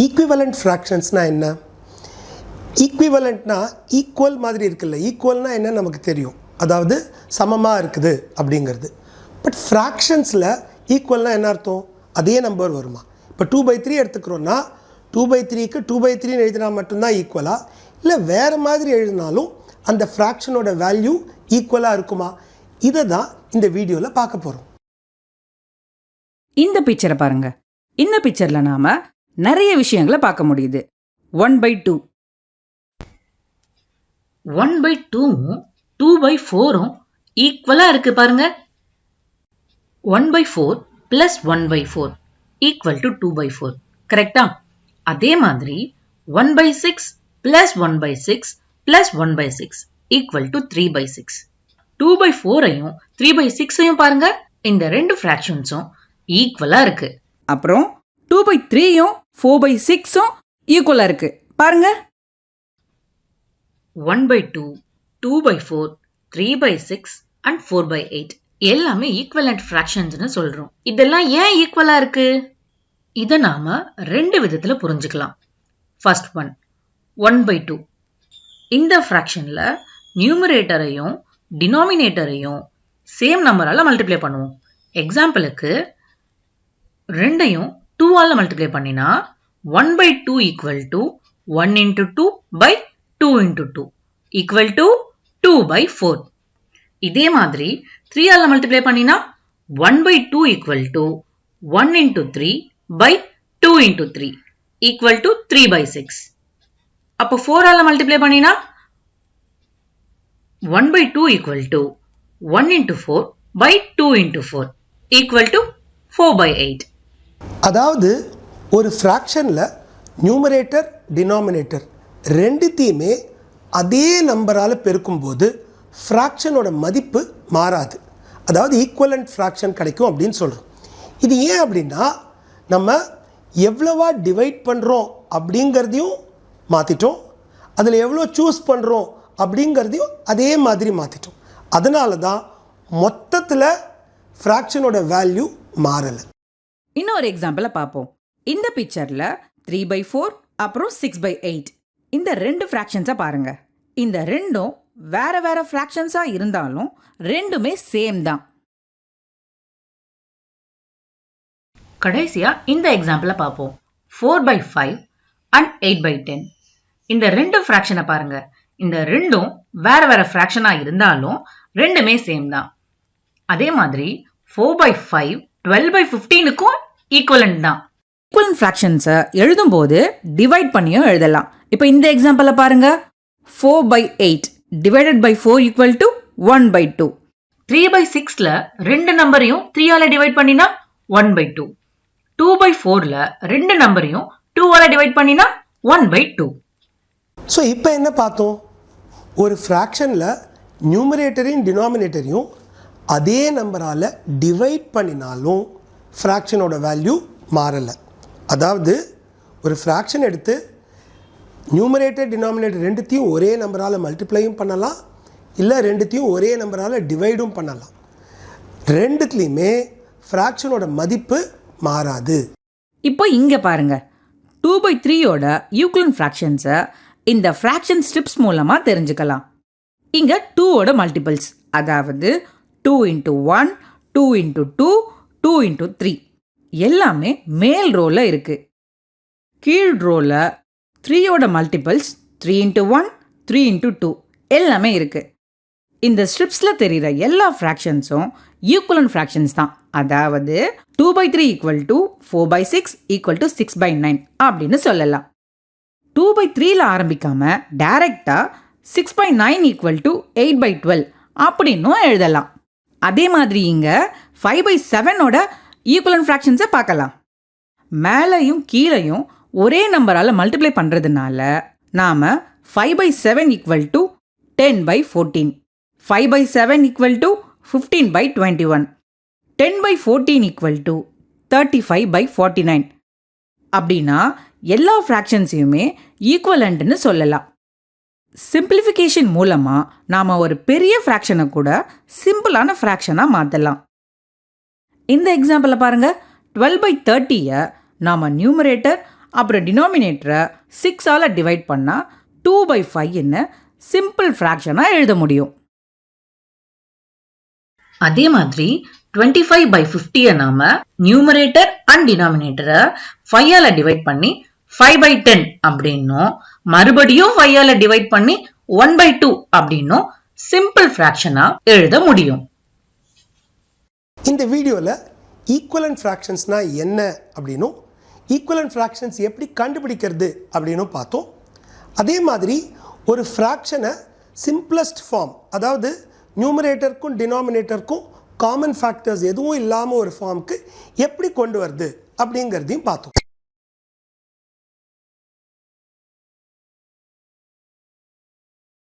ஈக்விவலண்ட் ஃப்ராக்ஷன்ஸ்னால் என்ன? ஈக்விவலண்ட்னா ஈக்குவல் மாதிரி இருக்குல்ல. ஈக்குவல்னால் என்ன நமக்கு தெரியும், அதாவது சமமாக இருக்குது அப்படிங்கிறது. பட் ஃப்ராக்ஷன்ஸில் ஈக்குவல்னால் என்ன அர்த்தம்? அதே நம்பர் வருமா? இப்போ 2/3 எடுத்துக்கிறோன்னா 2/3க்கு 2/3 எழுதினா மட்டும்தான் ஈக்குவலாக, இல்லை வேறு மாதிரி எழுதினாலும் அந்த ஃப்ராக்ஷனோட வேல்யூ ஈக்குவலாக இருக்குமா? இதை தான் இந்த வீடியோவில் பார்க்க போகிறோம். இந்த பிக்சரை பாருங்க. இந்த பிக்சர்ல நாம நிறைய விஷயங்களை பார்க்க முடியுது. 1/2 1/2ம் 2/4ம் ஈக்குவலா இருக்கு பாருங்க. 1/4 பிளஸ் 1/4 ஈக்குவல் டு 2/4. கரெக்டா? அதே மாதிரி 1/6 பிளஸ் 1/6 பிளஸ் 1/6 ஈக்குவல் டு 3/6. 2/4ஐயும் 3/6ஐயும் பாருங்க. இந்த ரெண்டு ஃபிராக்ஷன்ஸும் ஈக்குவலா இருக்கு. அப்புறம் 2/3யும் 4/6ம் ஈக்குவலா இருக்கு பாருங்க. 1/2, 2/4, 3/6 and 4/8 எல்லாமே ஈக்குவலண்ட் ஃபிராக்ஷன்ஸ்னு சொல்றோம். இதெல்லாம் ஏன் ஈக்குவலா இருக்கு? இதை நாம ரெண்டு விதத்துல புரிஞ்சுக்கலாம். First one, 1/2. இந்த ஃபிராக்ஷன்ல நியூமரேட்டரையும் டினாமினேட்டரையும் சேம் நம்பரால மல்டிப்ளை பண்ணுவோம். எக்ஸாம்பிளுக்கு ரெண்டையும் 2ஆல மல்டிப்ளை பண்ணினா 1/2 equal to 1 into 2 by 2 into 2 equal to 2/4. இதே மாதிரி 3ஆல மல்டிப்ளை பண்ணினா 1/2 equal to 1 into 3 by 2 into 3 equal to 3/6. அப்போ 4ஆல மல்டிப்ளை பண்ணினா 1/2 equal to 1 into 4 by 2 into 4 equal to 4/8. அதாவது ஒரு ஃப்ராக்ஷனில் நியூமரேட்டர் டினாமினேட்டர் ரெண்டுத்தையுமே அதே நம்பரால் பெருக்கும்போது ஃப்ராக்ஷனோட மதிப்பு மாறாது. அதாவது ஈக்குவலண்ட் ஃப்ராக்ஷன் கிடைக்கும் அப்படின்னு சொல்கிறோம். இது ஏன் அப்படின்னா, நம்ம எவ்வளவா டிவைட் பண்ணுறோம் அப்படிங்கிறதையும் மாற்றிட்டோம், அதில் எவ்வளோ சூஸ் பண்ணுறோம் அப்படிங்கிறதையும் அதே மாதிரி மாற்றிட்டோம். அதனால தான் மொத்தத்தில் ஃப்ராக்ஷனோட வேல்யூ மாறலை. இன்னொரு எக்ஸாம்பிளை பார்ப்போம். இந்த பிக்சர்ல 3/4 அப்புறம் 6/8 இந்த ரெண்டு ஃப்ராக்ஷன்ஸை பாருங்க. இந்த ரெண்டும் வேற வேற ஃப்ராக்ஷன்ஸா இருந்தாலும் ரெண்டுமே சேம் தான். கடைசியா இந்த எக்ஸாம்பிள பார்ப்போம். 4/5 and 8/10 இந்த ரெண்டு ஃப்ராக்ஷனை பாருங்க. இந்த ரெண்டும் வேற வேற ஃப்ராக்ஷனா இருந்தாலும் ரெண்டுமே சேம் தான். அதே மாதிரி 4/5 12/15க்கும் ஈக்குவலண்ட் தான். ஈக்குவலண்ட் ஃப்ராக்ஷன்ஸை எழுதும்போது டிவைட் பண்ணியும் எழுதலாம். இப்போ இந்த எக்ஸாம்பிள பாருங்க. 4/8 divided by 4 equal to 1/2. 3/6ல ரெண்டு நம்பரையும் 3ஆல டிவைட் பண்ணினா 1/2. 2/4ல ரெண்டு நம்பரையும் 2ஆல டிவைட் பண்ணினா 1/2. ஸோ இப்போ என்ன பார்த்தோம்? ஒரு ஃப்ராக்ஷனில் நியூமரேட்டரையும் டினாமினேட்டரையும் அதே நம்பரால் டிவைட் பண்ணினாலும் ஃப்ராக்ஷனோட வேல்யூ மாறலை. அதாவது ஒரு ஃப்ராக்ஷன் எடுத்து நியூமரேட்டர் டினாமினேட்டர் ரெண்டுத்தையும் ஒரே நம்பரால் மல்டிப்ளையும் பண்ணலாம், இல்லை ரெண்டுத்தையும் ஒரே நம்பரால் டிவைடும் பண்ணலாம். ரெண்டுத்துலேயுமே ஃப்ராக்ஷனோட மதிப்பு மாறாது. இப்போ இங்கே பாருங்க. 2/3யோட ஈக்குவலண்ட் ஃப்ராக்ஷன்ஸை இந்த ஃப்ராக்ஷன் ஸ்ட்ரிப்ஸ் மூலமாக தெரிஞ்சுக்கலாம். இங்கே 2ஓட மல்டிபிள்ஸ், அதாவது 2 into 1, 2 into 2, 2 into 3 எல்லாமே மேல் ரோல இருக்கு. கீழ் ரோல 3யோட மல்டிபிள்ஸ் 3 into 1, 3 into 2 எல்லாமே இருக்கு. இந்த ஸ்ட்ரிப்ஸ்ல தெரிகிற எல்லா ஃப்ராக்ஷன்ஸும் ஈக்குவலண்ட் ஃப்ராக்ஷன்ஸ் தான். அதாவது 2/3 ஈக்குவல் டு 4/6 ஈக்குவல் டு 6/9 அப்படின்னு சொல்லலாம். 2/3ல ஆரம்பிக்காம டைரக்டா 6/9 ஈக்குவல் டு 8/12 அப்படின்னும் எழுதலாம். அதே மாதிரி இங்க 5/7ஓட ஈக்குவலண்ட் ஃப்ராக்ஷன்ஸை பார்க்கலாம். மேலையும் கீழையும் ஒரே நம்பரால் மல்டிப்ளை பண்ணுறதுனால நாம் 5/7 equal to 10/14, 5/7 equal to 15/21, 10/14 equal to 35/49 அப்படின்னா எல்லா ஃப்ராக்ஷன்ஸையுமே ஈக்குவலண்ட்னு சொல்லலாம். சிம்பிளிஃபிகேஷன் மூலமாக நாம் ஒரு பெரிய ஃப்ராக்ஷனை கூட சிம்பிளான ஃப்ராக்ஷனாக மாற்றலாம். இந்த எக்ஸாம்பிளை பாருங்கள். 12/30 நாம் நியூமரேட்டர் அப்புறம் டினாமினேட்டரை 6ஆல் டிவைட் பண்ணால் 2/5ன்னு சிம்பிள் ஃப்ராக்ஷனாக எழுத முடியும். அதே மாதிரி 25/50 நாம நியூமரேட்டர் அண்ட் டினாமினேட்டரை 5ஆல டிவைட் பண்ணி 5/10 அப்படின்னும் மறுபடியும் 5ஆல டிவைட் பண்ணி 1/2 அப்படின்னும் சிம்பிள் ஃப்ராக்ஷனா எழுத முடியும். இந்த வீடியோவில் ஈக்குவலன்ட் ஃப்ராக்ஷன்ஸ்னால் என்ன அப்படின்னும் ஈக்குவலன்ட் ஃப்ராக்ஷன்ஸ் எப்படி கண்டுபிடிக்கிறது அப்படின்னும் பார்த்தோம். அதே மாதிரி ஒரு ஃப்ராக்ஷனை சிம்பிளஸ்ட் ஃபார்ம், அதாவது நியூமரேட்டருக்கும் டினாமினேட்டருக்கும் காமன் ஃபேக்டர்ஸ் எதுவும் இல்லாமல் ஒரு ஃபார்முக்கு எப்படி கொண்டு வருது அப்படிங்கிறதையும் பார்த்தோம்.